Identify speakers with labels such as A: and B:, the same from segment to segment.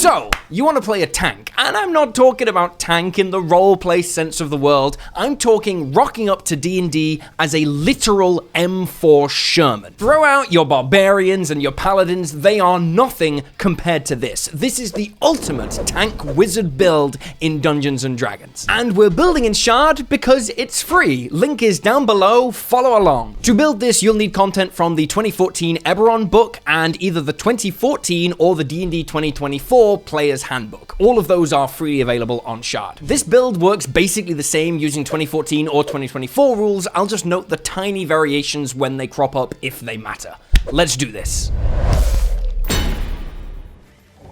A: So, you want to play a tank, and I'm not talking about tank in the roleplay sense of the world. I'm talking rocking up to D&D as a literal M4 Sherman. Throw out your barbarians and your paladins, they are nothing compared to this. This is the ultimate tank wizard build in Dungeons & Dragons. And we're building in Shard because it's free. Link is down below, follow along. To build this, you'll need content from the 2014 Eberron book and either the 2014 or the D&D 2024 Player's Handbook. All of those are freely available on Shard. This build works basically the same using 2014 or 2024 rules. I'll just note the tiny variations when they crop up if they matter. Let's do this.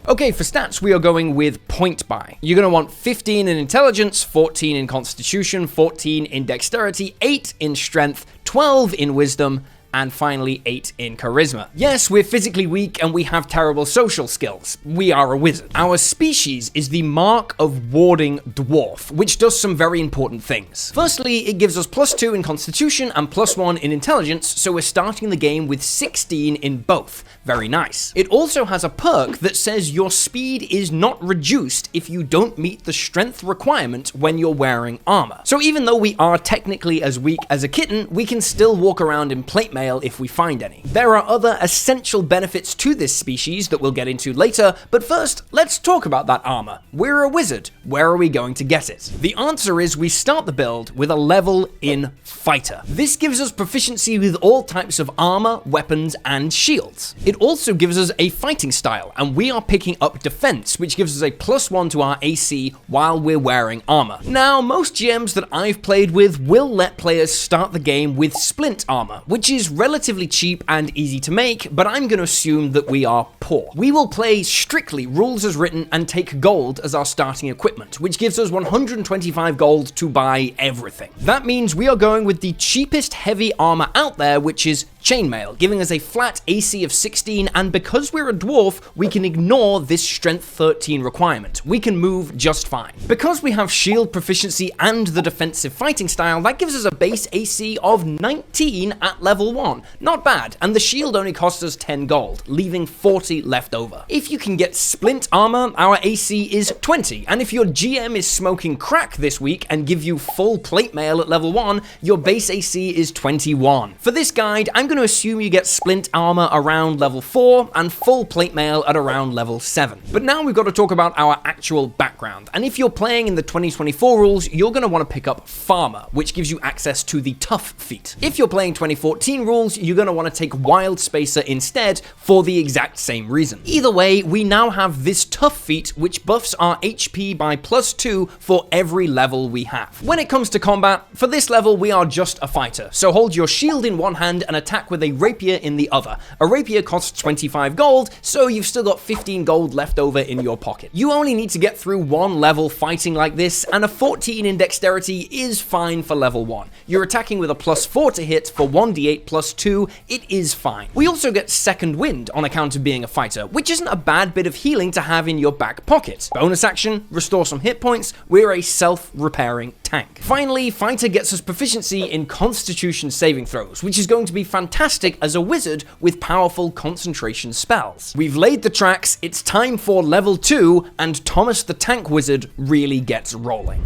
A: Okay, for stats, we are going with point buy. You're going to want 15 in intelligence, 14 in constitution, 14 in dexterity, 8 in strength, 12 in wisdom, and finally 8 in charisma. Yes, we're physically weak and we have terrible social skills. We are a wizard. Our species is the Mark of Warding Dwarf, which does some very important things. Firstly, it gives us +2 in constitution and +1 in intelligence, so we're starting the game with 16 in both. Very nice. It also has a perk that says your speed is not reduced if you don't meet the strength requirement when you're wearing armor. So even though we are technically as weak as a kitten, we can still walk around in plate mail if we find any. There are other essential benefits to this species that we'll get into later, but first, let's talk about that armor. We're a wizard. Where are we going to get it? The answer is we start the build with a level in Fighter. This gives us proficiency with all types of armor, weapons, and shields. It also gives us a fighting style, and we are picking up defense, which gives us a +1 to our AC while we're wearing armor. Now, most GMs that I've played with will let players start the game with splint armor, which is relatively cheap and easy to make, but I'm going to assume that we are poor. We will play strictly rules as written and take gold as our starting equipment, which gives us 125 gold to buy everything. That means we are going with the cheapest heavy armor out there, which is chainmail, giving us a flat AC of 16, and because we're a dwarf, we can ignore this strength 13 requirement. We can move just fine. Because we have shield proficiency and the defensive fighting style, that gives us a base AC of 19 at level 1. Not bad, and the shield only costs us 10 gold, leaving 40 left over. If you can get splint armor, our AC is 20, and if your GM is smoking crack this week and give you full plate mail at level 1, your base AC is 21. For this guide, I'm going to assume you get splint armor around level 4 and full plate mail at around level 7. But now we've got to talk about our actual background, and if you're playing in the 2024 rules, you're going to want to pick up Farmer, which gives you access to the tough feat. If you're playing 2014 rules, you're going to want to take Wild Spacer instead for the exact same reason. Either way, we now have this tough feat, which buffs our HP by +2 for every level we have. When it comes to combat, for this level, we are just a fighter, so hold your shield in one hand and attack with a rapier in the other. A rapier costs 25 gold, so you've still got 15 gold left over in your pocket. You only need to get through one level fighting like this, and a 14 in dexterity is fine for level 1. You're attacking with a +4 to hit for 1d8 +2, it is fine. We also get second wind on account of being a fighter, which isn't a bad bit of healing to have in your back pocket. Bonus action, restore some hit points, we're a self-repairing tank. Finally, fighter gets us proficiency in constitution saving throws, which is going to be fantastic as a wizard with powerful concentration spells. We've laid the tracks, it's time for level 2, and Thomas the Tank Wizard really gets rolling.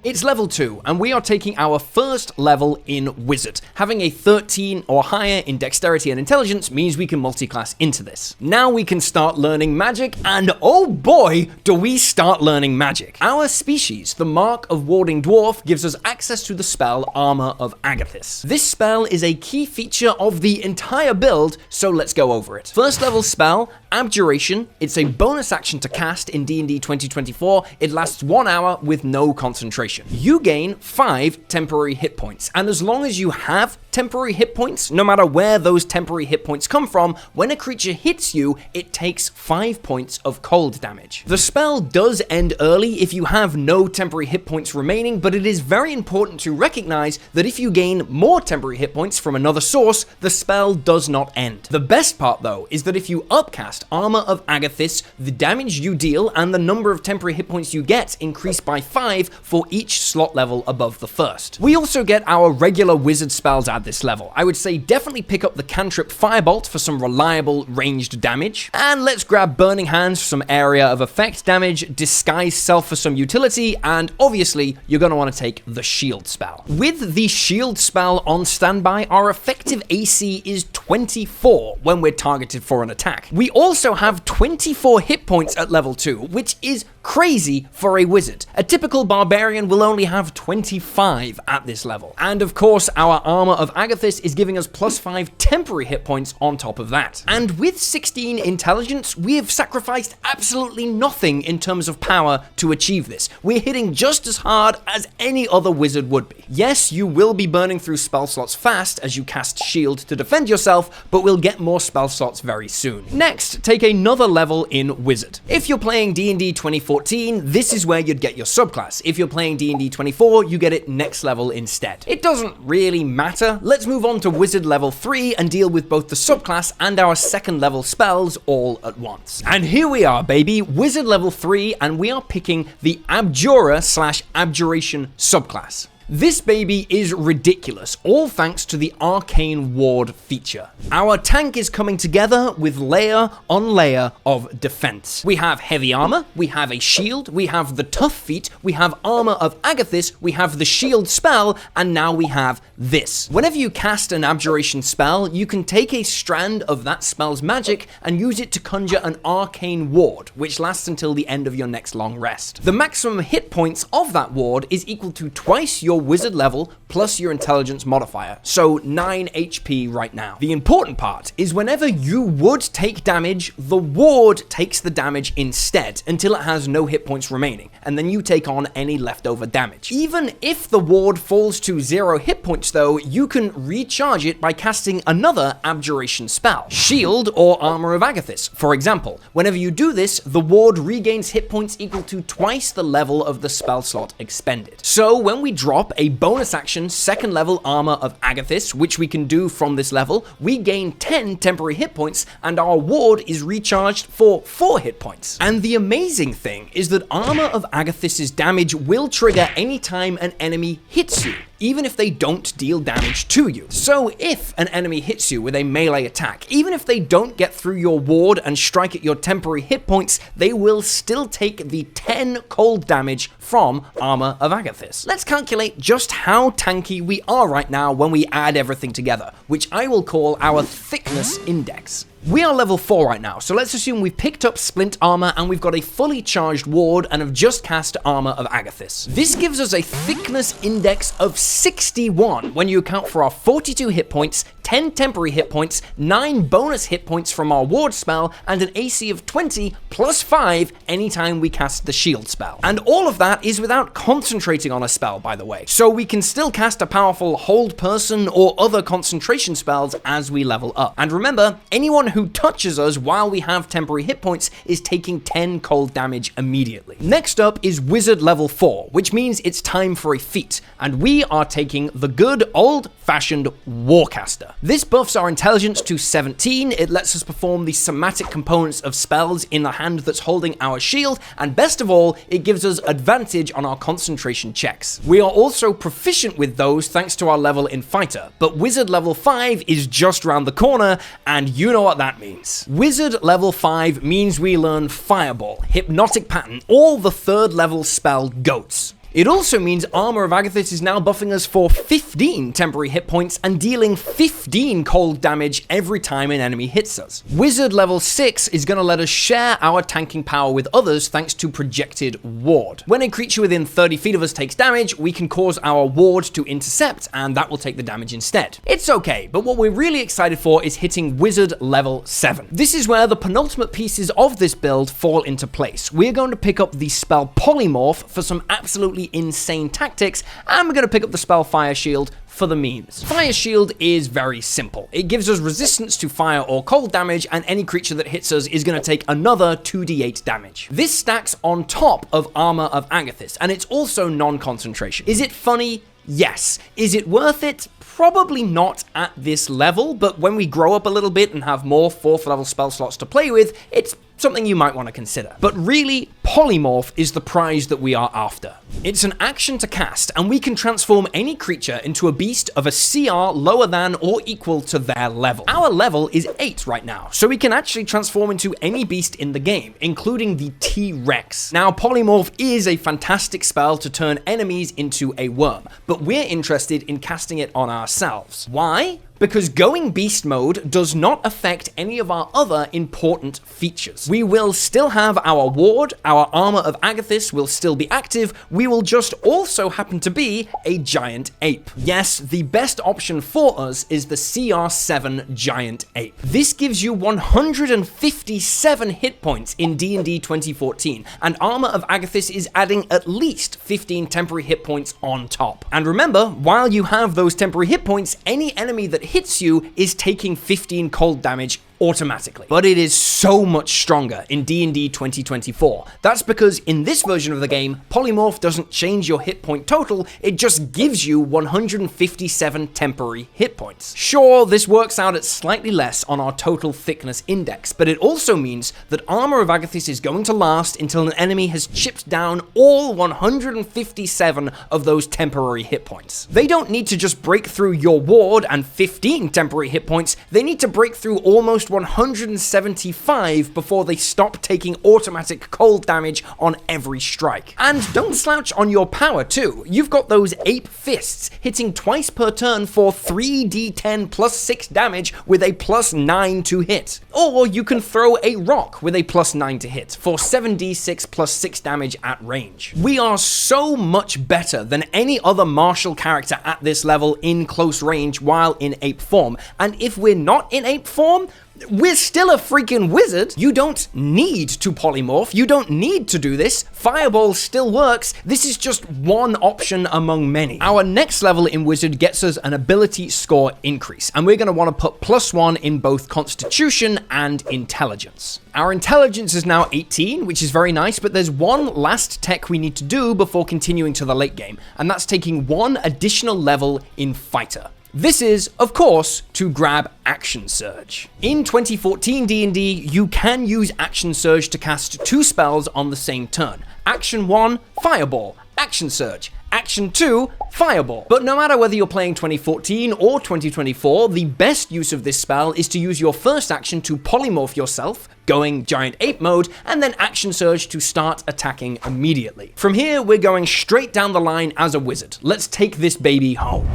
A: It's level 2, and we are taking our first level in Wizard. Having a 13 or higher in Dexterity and Intelligence means we can multiclass into this. Now we can start learning magic, and oh boy, do we start learning magic. Our species, the Mark of Warding Dwarf, gives us access to the spell Armor of Agathys. This spell is a key feature of the entire build, so let's go over it. First level spell, Abjuration. It's a bonus action to cast in D&D 2024. It lasts 1 hour with no concentration. You gain 5 temporary hit points, and as long as you have temporary hit points, no matter where those temporary hit points come from, when a creature hits you, it takes 5 points of cold damage. The spell does end early if you have no temporary hit points remaining, but it is very important to recognize that if you gain more temporary hit points from another source, the spell does not end. The best part though is that if you upcast Armor of Agathys, the damage you deal and the number of temporary hit points you get increase by 5 for each each slot level above the first. We also get our regular wizard spells at this level. I would say definitely pick up the cantrip Firebolt for some reliable ranged damage, and let's grab Burning Hands for some area of effect damage, Disguise Self for some utility, and obviously you're going to want to take the shield spell. With the shield spell on standby, our effective AC is 24 when we're targeted for an attack. We also have 24 hit points at level 2, which is crazy for a wizard. A typical barbarian will only have 25 at this level. And of course, our Armor of Agathys is giving us +5 temporary hit points on top of that. And with 16 intelligence, we have sacrificed absolutely nothing in terms of power to achieve this. We're hitting just as hard as any other wizard would be. Yes, you will be burning through spell slots fast as you cast Shield to defend yourself, but we'll get more spell slots very soon. Next, take another level in Wizard. If you're playing D&D 2014, this is where you'd get your subclass. If you're playing D&D 24, you get it next level instead. It doesn't really matter. Let's move on to Wizard level 3 and deal with both the subclass and our second level spells all at once. And here we are, baby, Wizard level 3, and we are picking the Abjurer/Abjuration subclass. This baby is ridiculous, all thanks to the Arcane Ward feature. Our tank is coming together with layer on layer of defense. We have heavy armor, we have a shield, we have the tough feat, we have Armor of Agathys, we have the shield spell, and now we have this. Whenever you cast an Abjuration spell, you can take a strand of that spell's magic and use it to conjure an Arcane Ward, which lasts until the end of your next long rest. The maximum hit points of that ward is equal to twice your wizard level plus your intelligence modifier, so 9 HP right now. The important part is whenever you would take damage, the ward takes the damage instead until it has no hit points remaining, and then you take on any leftover damage. Even if the ward falls to 0 hit points though, you can recharge it by casting another Abjuration spell, Shield or Armor of Agathys, for example. Whenever you do this, the ward regains hit points equal to twice the level of the spell slot expended. So when we drop a bonus action second level Armor of Agathys, which we can do from this level, we gain 10 temporary hit points and our ward is recharged for 4 hit points. And the amazing thing is that Armor of Agathys' damage will trigger anytime an enemy hits you, even if they don't deal damage to you. So if an enemy hits you with a melee attack, even if they don't get through your ward and strike at your temporary hit points, they will still take the 10 cold damage from Armor of Agathys. Let's calculate just how tanky we are right now when we add everything together, which I will call our thickness index. We are level 4 right now, so let's assume we've picked up Splint Armor and we've got a fully charged ward and have just cast Armor of Agathys. This gives us a thickness index of 61 when you account for our 42 hit points, 10 temporary hit points, 9 bonus hit points from our ward spell, and an AC of 20 plus 5 anytime we cast the shield spell. And all of that is without concentrating on a spell, by the way. So we can still cast a powerful hold person or other concentration spells as we level up. And remember, anyone who touches us while we have temporary hit points is taking 10 cold damage immediately. Next up is Wizard level 4, which means it's time for a feat, and we are taking the good old-fashioned Warcaster. This buffs our intelligence to 17, it lets us perform the somatic components of spells in the hand that's holding our shield, and best of all, it gives us advantage on our concentration checks. We are also proficient with those thanks to our level in Fighter, but Wizard level 5 is just around the corner, and you know what that means. Wizard level 5 means we learn Fireball, Hypnotic Pattern, all the third level spell GOATs. It also means Armor of Agathys is now buffing us for 15 temporary hit points and dealing 15 cold damage every time an enemy hits us. Wizard level 6 is going to let us share our tanking power with others thanks to Projected Ward. When a creature within 30 feet of us takes damage, we can cause our ward to intercept, and that will take the damage instead. It's okay, but what we're really excited for is hitting Wizard level 7. This is where the penultimate pieces of this build fall into place. We're going to pick up the spell Polymorph for some absolutely insane tactics, and we're going to pick up the spell Fire Shield for the memes. Fire Shield is very simple. It gives us resistance to fire or cold damage, and any creature that hits us is going to take another 2d8 damage. This stacks on top of Armor of Agathys, and it's also non-concentration. Is it funny? Yes. Is it worth it? probably not at this level, but when we grow up a little bit and have more 4th level spell slots to play with, it's something you might want to consider. But really, Polymorph is the prize that we are after. It's an action to cast, and we can transform any creature into a beast of a CR lower than or equal to their level. Our level is 8 right now, so we can actually transform into any beast in the game, including the T-Rex. Now, Polymorph is a fantastic spell to turn enemies into a worm, but we're interested in casting it on ourselves. Why? Because going beast mode does not affect any of our other important features. We will still have our ward, our Armor of Agathys will still be active, we will just also happen to be a giant ape. Yes, the best option for us is the CR7 giant ape. This gives you 157 hit points in D&D 2014, and Armor of Agathys is adding at least 15 temporary hit points on top. And remember, while you have those temporary hit points, any enemy that hits you is taking 15 cold damage automatically. But it is so much stronger in D&D 2024. That's because in this version of the game, Polymorph doesn't change your hit point total, it just gives you 157 temporary hit points. Sure, this works out at slightly less on our total thickness index, but it also means that Armor of Agathys is going to last until an enemy has chipped down all 157 of those temporary hit points. They don't need to just break through your ward and 15 temporary hit points, they need to break through almost 175 before they stop taking automatic cold damage on every strike. And don't slouch on your power too. You've got those ape fists hitting twice per turn for 3d10 plus 6 damage with a plus 9 to hit. Or you can throw a rock with a plus 9 to hit for 7d6 plus 6 damage at range. We are so much better than any other martial character at this level in close range while in ape form. And if we're not in ape form, we're still a freaking wizard. You don't need to polymorph. You don't need to do this. Fireball still works. This is just one option among many. Our next level in wizard gets us an ability score increase, and we're going to want to put +1 in both constitution and intelligence. Our intelligence is now 18, which is very nice, but there's one last tech we need to do before continuing to the late game, and that's taking one additional level in fighter. This is, of course, to grab Action Surge. In 2014 D&D, you can use Action Surge to cast 2 spells on the same turn. Action 1, Fireball. Action Surge. Action 2, Fireball. But no matter whether you're playing 2014 or 2024, the best use of this spell is to use your first action to polymorph yourself, going giant ape mode, and then Action Surge to start attacking immediately. From here, we're going straight down the line as a wizard. Let's take this baby home.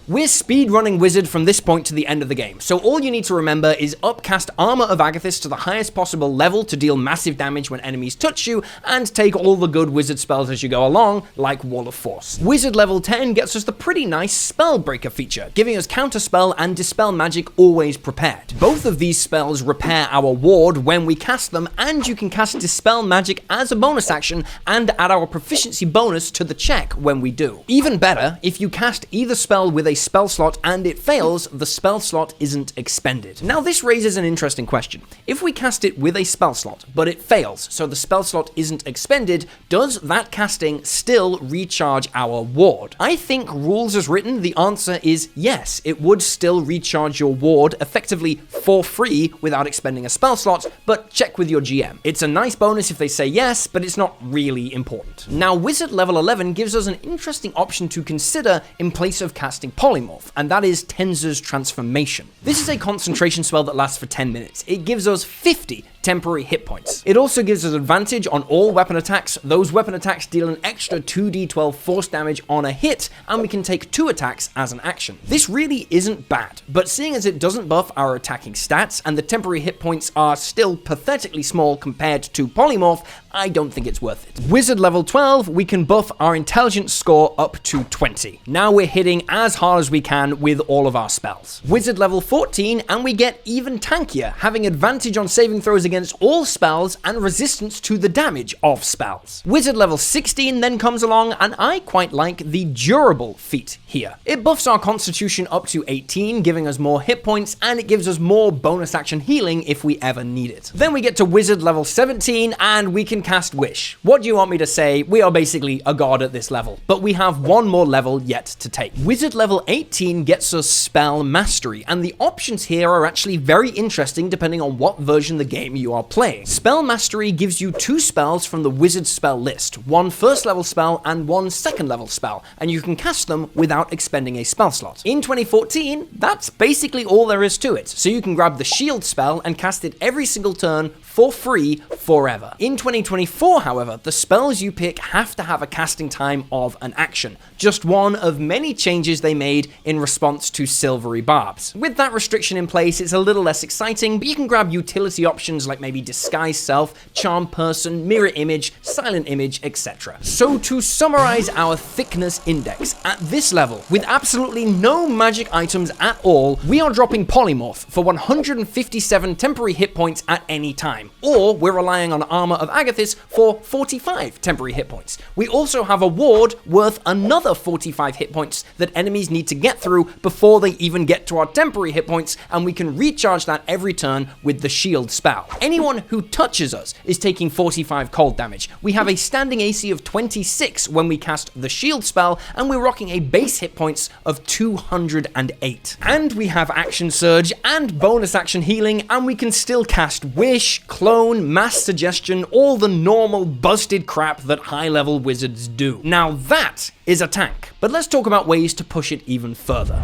A: We're speedrunning Wizard from this point to the end of the game, so all you need to remember is upcast Armor of Agathys to the highest possible level to deal massive damage when enemies touch you, and take all the good Wizard spells as you go along, like Wall of Force. Wizard level 10 gets us the pretty nice Spellbreaker feature, giving us Counterspell and Dispel Magic always prepared. Both of these spells repair our ward when we cast them, and you can cast Dispel Magic as a bonus action and add our proficiency bonus to the check when we do. Even better, if you cast either spell with a spell slot and it fails, the spell slot isn't expended. Now this raises an interesting question. If we cast it with a spell slot, but it fails, so the spell slot isn't expended, does that casting still recharge our ward? I think rules as written, the answer is yes. It would still recharge your ward effectively for free without expending a spell slot, but check with your GM. It's a nice bonus if they say yes, but it's not really important. Now Wizard level 11 gives us an interesting option to consider in place of casting Polymorph, and that is Tenzur's Transformation. This is a concentration spell that lasts for 10 minutes. It gives us 50 temporary hit points. It also gives us advantage on all weapon attacks. Those weapon attacks deal an extra 2d12 force damage on a hit, and we can take 2 attacks as an action. This really isn't bad, but seeing as it doesn't buff our attacking stats, and the temporary hit points are still pathetically small compared to Polymorph, I don't think it's worth it. Wizard level 12, we can buff our intelligence score up to 20. Now we're hitting as hard as we can with all of our spells. Wizard level 14, and we get even tankier, having advantage on saving throws against all spells and resistance to the damage of spells. Wizard level 16 then comes along, and I quite like the Durable feat here. It buffs our constitution up to 18, giving us more hit points, and it gives us more bonus action healing if we ever need it. Then we get to Wizard level 17, and we can cast Wish. What do you want me to say? We are basically a god at this level, but we have one more level yet to take. Wizard level 18 gets us Spell Mastery, and the options here are actually very interesting depending on what version of the game you are playing. Spell Mastery gives you 2 spells from the wizard spell list, 1 first level spell and 1 second level spell, and you can cast them without expending a spell slot. In 2014, that's basically all there is to it, so you can grab the shield spell and cast it every single turn for free forever. In 2024, however, the spells you pick have to have a casting time of an action, just one of many changes they made in response to Silvery Barbs. With that restriction in place, it's a little less exciting, but you can grab utility options like maybe Disguise Self, Charm Person, Mirror Image, Silent Image, etc. So to summarize our thickness index, at this level, with absolutely no magic items at all, we are dropping Polymorph for 157 temporary hit points at any time, or we're relying on Armor of Agathys for 45 temporary hit points. We also have a ward worth another 45 hit points that enemies need to get through before they even get to our temporary hit points, and we can recharge that every turn with the shield spell. Anyone who touches us is taking 45 cold damage. We have a standing AC of 26 when we cast the shield spell, and we're rocking a base hit points of 208. And we have Action Surge and bonus action healing, and we can still cast Wish, Clone, Mass Suggestion, all the normal busted crap that high-level wizards do. Now that is a tank, but let's talk about ways to push it even further.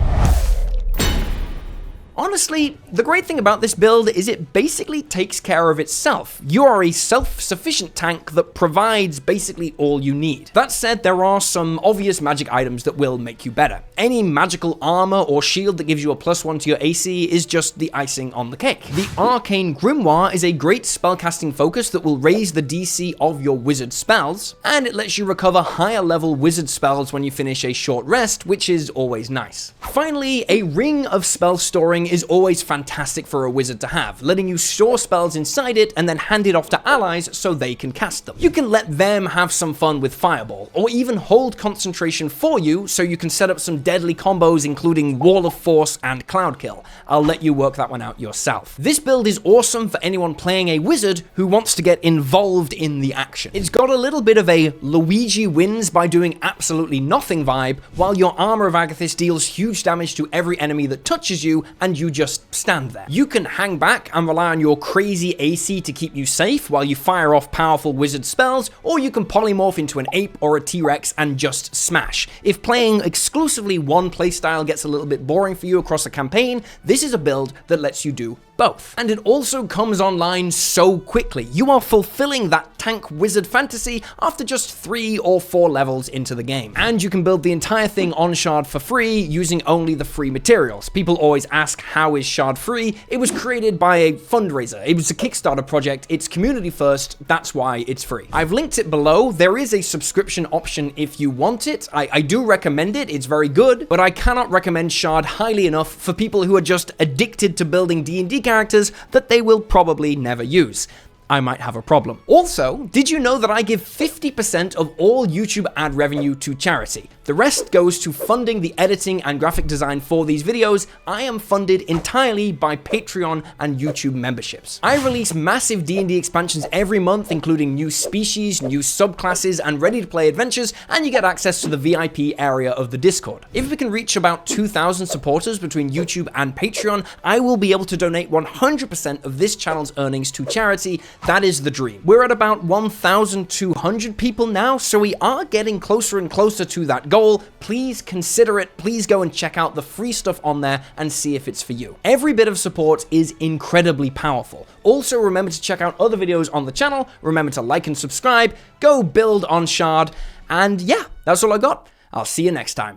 A: Honestly, the great thing about this build is it basically takes care of itself. You are a self-sufficient tank that provides basically all you need. That said, there are some obvious magic items that will make you better. Any magical armor or shield that gives you a +1 to your AC is just the icing on the cake. The Arcane Grimoire is a great spellcasting focus that will raise the DC of your wizard spells, and it lets you recover higher level wizard spells when you finish a short rest, which is always nice. Finally, a Ring of Spell Storing is always fantastic for a wizard to have, letting you store spells inside it and then hand it off to allies so they can cast them. You can let them have some fun with Fireball, or even hold concentration for you so you can set up some deadly combos including Wall of Force and Cloud Kill. I'll let you work that one out yourself. This build is awesome for anyone playing a wizard who wants to get involved in the action. It's got a little bit of a Luigi wins by doing absolutely nothing vibe, while your Armor of Agathys deals huge damage to every enemy that touches you and you just stand there. You can hang back and rely on your crazy AC to keep you safe while you fire off powerful wizard spells, or you can polymorph into an ape or a T-Rex and just smash. If playing exclusively one playstyle gets a little bit boring for you across a campaign, this is a build that lets you do both. And it also comes online so quickly. You are fulfilling that tank wizard fantasy after just 3 or 4 levels into the game. And you can build the entire thing on Shard for free using only the free materials. People always ask, how is Shard free? It was created by a fundraiser. It was a Kickstarter project. It's community first. That's why it's free. I've linked it below. There is a subscription option if you want it. I do recommend it. It's very good, but I cannot recommend Shard highly enough for people who are just addicted to building D&D characters that they will probably never use. I might have a problem. Also, did you know that I give 50% of all YouTube ad revenue to charity? The rest goes to funding the editing and graphic design for these videos. I am funded entirely by Patreon and YouTube memberships. I release massive D&D expansions every month, including new species, new subclasses, and ready-to-play adventures, and you get access to the VIP area of the Discord. If we can reach about 2,000 supporters between YouTube and Patreon, I will be able to donate 100% of this channel's earnings to charity. That is the dream. We're at about 1,200 people now, so we are getting closer and closer to that goal. Please consider it. Please go and check out the free stuff on there and see if it's for you. Every bit of support is incredibly powerful. Also, remember to check out other videos on the channel. Remember to like and subscribe. Go build on Shard. And yeah, that's all I got. I'll see you next time.